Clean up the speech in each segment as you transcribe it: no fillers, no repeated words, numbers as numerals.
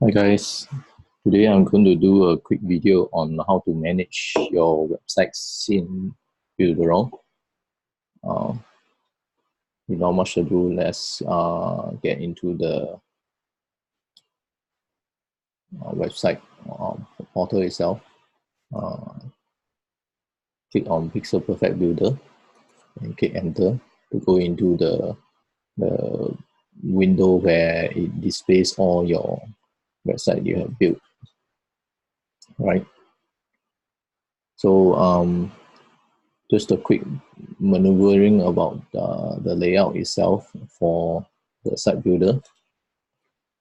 Hi guys, today I'm going to do a quick video on how to manage your websites in Builderall. Without much ado, let's get into the website portal itself. Click on Pixel Perfect Builder and click Enter to go into the window where it displays all your website you have built. Right. So just a quick maneuvering about the layout itself for the site builder.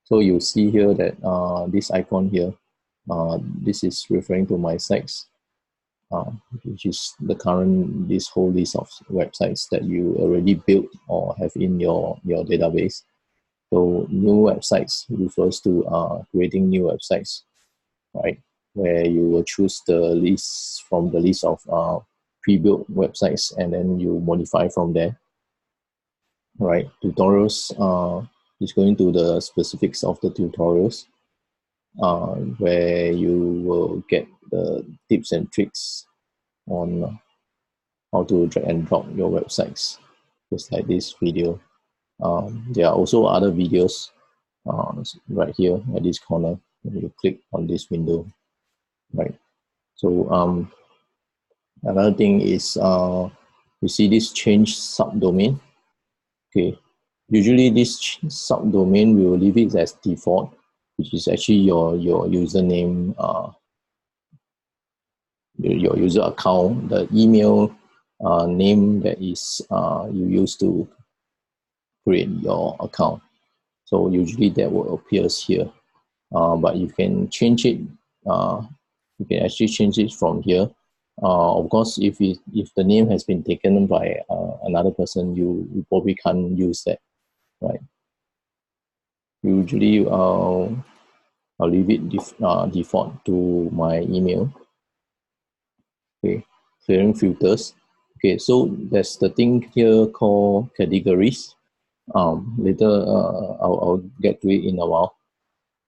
So you see here that this icon here, this is referring to my sites, which is this whole list of websites that you already built or have in your database. So new websites refers to creating new websites, right? Where you will choose the list from the list of pre-built websites and then you modify from there. Right, tutorials is going to the specifics of the tutorials where you will get the tips and tricks on how to drag and drop your websites, just like this video. There are also other videos right here at this corner when you click on this window, right? So another thing is you see this change subdomain. Okay, usually this subdomain we will leave it as default, which is actually your username, your user account, the email name that is you use to create your account. So usually that will appear here, but you can change it. You can actually change it from here. Of course, if the name has been taken by another person, you probably can't use that, right? Usually, I'll leave it default to my email. Okay, clearing filters. Okay, so there's the thing here called categories. Later, I'll get to it in a while.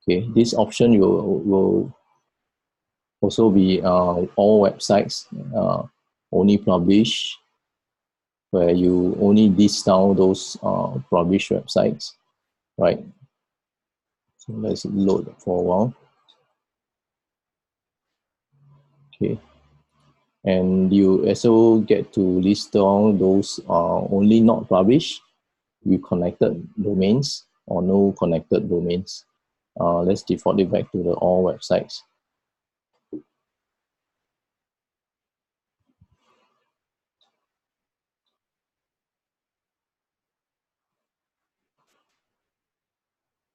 Okay, this option will also be all websites only publish, where you only list down those published websites, right? So let's load for a while. Okay, and you also get to list down those only not published with connected domains or no connected domains. Let's default it back to the all websites.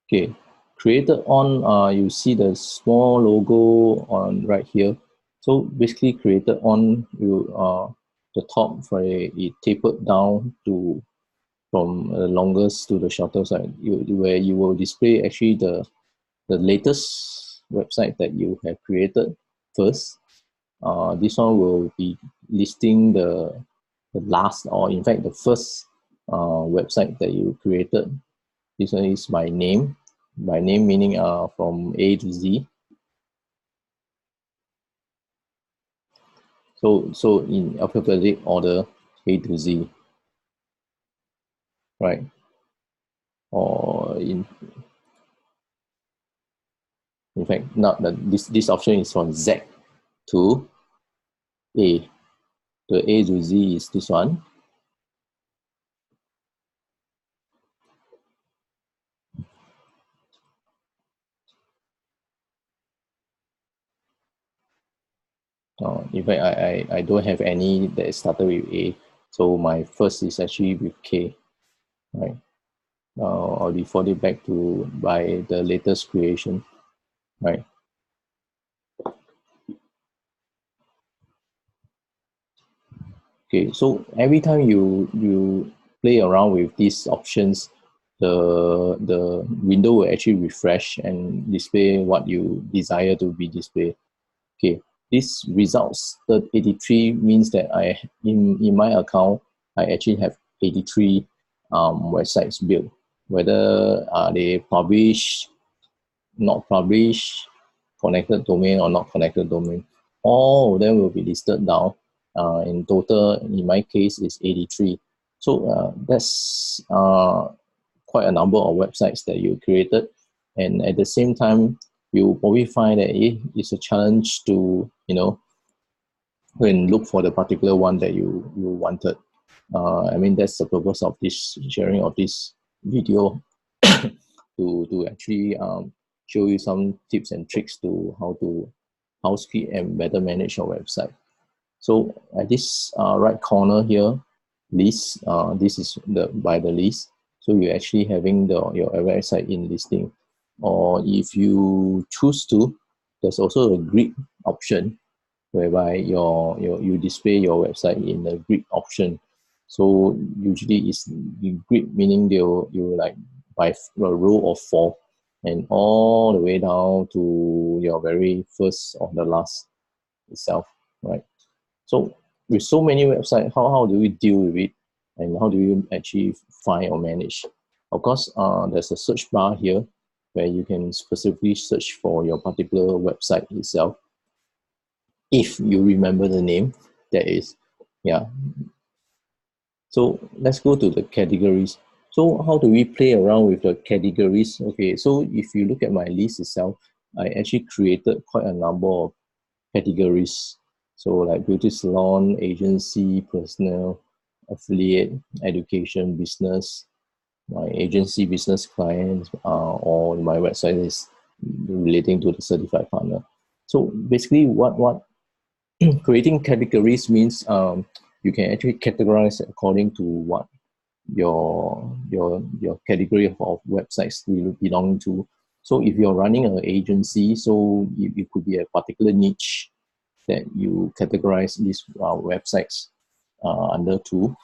Okay, created on, you see the small logo on right here. So basically created on, the top, for it tapered down to from the longest to the shorter side, where you will display actually the latest website that you have created first. This one will be listing the last, or in fact the first website that you created. This one is by name. By name meaning from A to Z. So in alphabetic order, A to Z, right? Or in fact, not that this option is from Z to A. The A to Z is this one. In fact, I don't have any that started with A, so my first is actually with K, right? I'll default it back to by the latest creation, right? Okay, so every time you play around with these options, the window will actually refresh and display what you desire to be displayed. Okay, this results, the 83 means that in my account, I actually have 83 websites built. Whether they published, not published, connected domain, or not connected domain. All of them will be listed down. In total, in my case, is 83. So that's quite a number of websites that you created. And at the same time, you probably find that it's a challenge to, go and look for the particular one that you wanted. I mean, that's the purpose of this sharing of this video to actually show you some tips and tricks to how to housekeep and better manage your website. So at this right corner here, list, this is by the list. So you're actually having your website in listing. Or if you choose to, there's also a grid option whereby you display your website in the grid option. So usually it's the grid, meaning you like by a row of 4 and all the way down to your very first or the last itself, right? So with so many websites, how do we deal with it, and how do you actually find or manage? Of course, there's a search bar here where you can specifically search for your particular website itself. If you remember the name, that is, yeah. So let's go to the categories. So how do we play around with the categories? Okay, so if you look at my list itself, I actually created quite a number of categories. So like beauty salon, agency, personal, affiliate, education, business, my agency business clients, or my website is relating to the certified partner. So basically what creating categories means you can actually categorize according to what your category of websites will belong to. So if you're running an agency, so it could be a particular niche that you categorize these websites under to,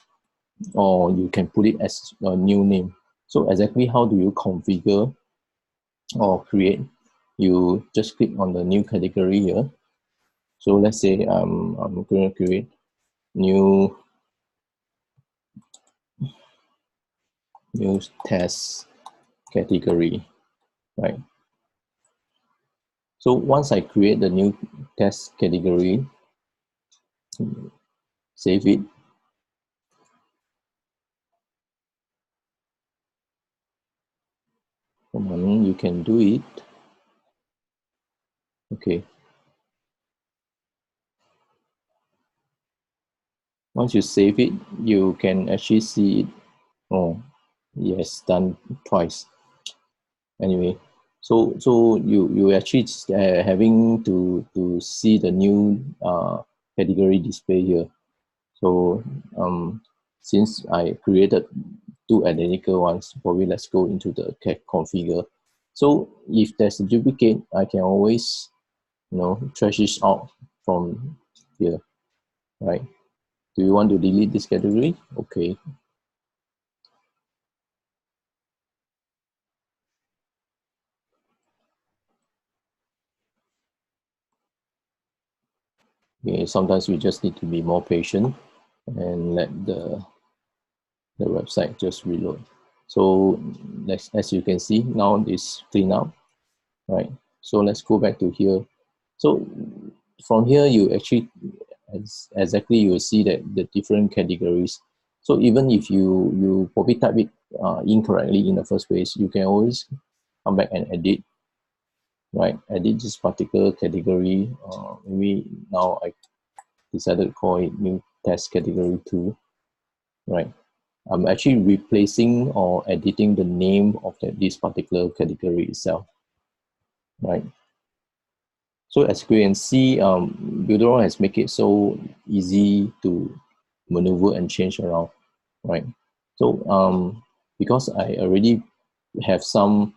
or you can put it as a new name. So exactly how do you configure or create? You just click on the new category here. So let's say I'm going to create new test category, right? So once I create the new test category, save it. Come on, you can do it. Okay. Once you save it, you can actually see it. Oh, yes, done twice. Anyway, so you actually having to see the new category display here. So since I created 2 identical ones, probably let's go into the configure. So if there's a duplicate, I can always trash it out from here, right? Do you want to delete this category? Okay. Okay, sometimes we just need to be more patient and let the website just reload. So as you can see, now this clean up, right? So let's go back to here. So from here, you actually exactly you will see that the different categories. So even if you probably type it incorrectly in the first place, you can always come back and edit, right? Edit this particular category. Maybe now I decided to call it new test category 2, right? I'm actually replacing or editing the name of this particular category itself, right? So as you can see, Builderall has made it so easy to maneuver and change around, right? So because I already have some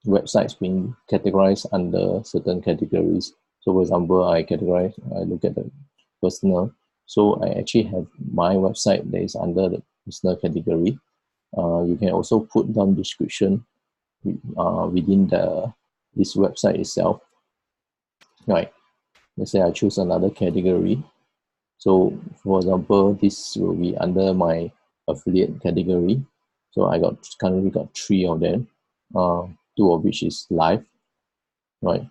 websites being categorized under certain categories. So for example, I look at the personal. So I actually have my website that is under the personal category. You can also put down description within this website itself, right? Let's say I choose another category. So for example, this will be under my affiliate category. So I currently got 3 of them, 2 of which is live. right?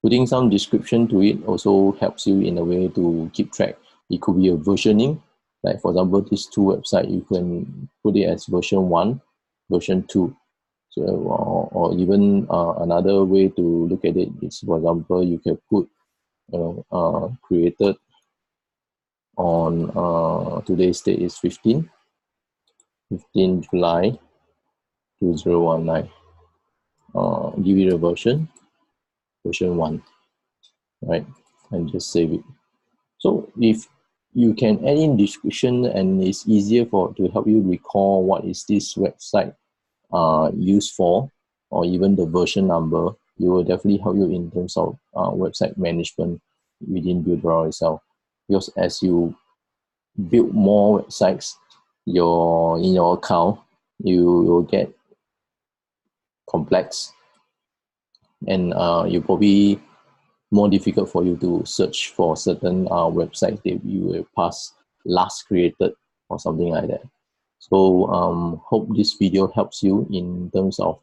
Putting some description to it also helps you in a way to keep track. It could be a versioning, like for example, these two websites, you can put it as version 1, version 2. So, or even another way to look at it is, for example, you can put, created on today's date is 15 July 2019. Give it a version 1, right? And just save it. So if you can add in description and it's easier to help you recall what is this website used for, or even the version number, it will definitely help you in terms of website management within Builderall itself. Because as you build more websites in your account, you will get complex, and you probably more difficult for you to search for certain websites that you will last created or something like that. So hope this video helps you in terms of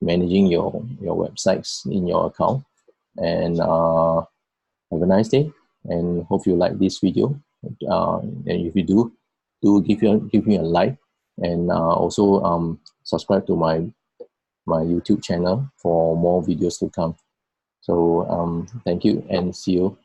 managing your websites in your account. And have a nice day, and hope you like this video. And if you do give me a like, and also subscribe to my YouTube channel for more videos to come. So thank you, and see you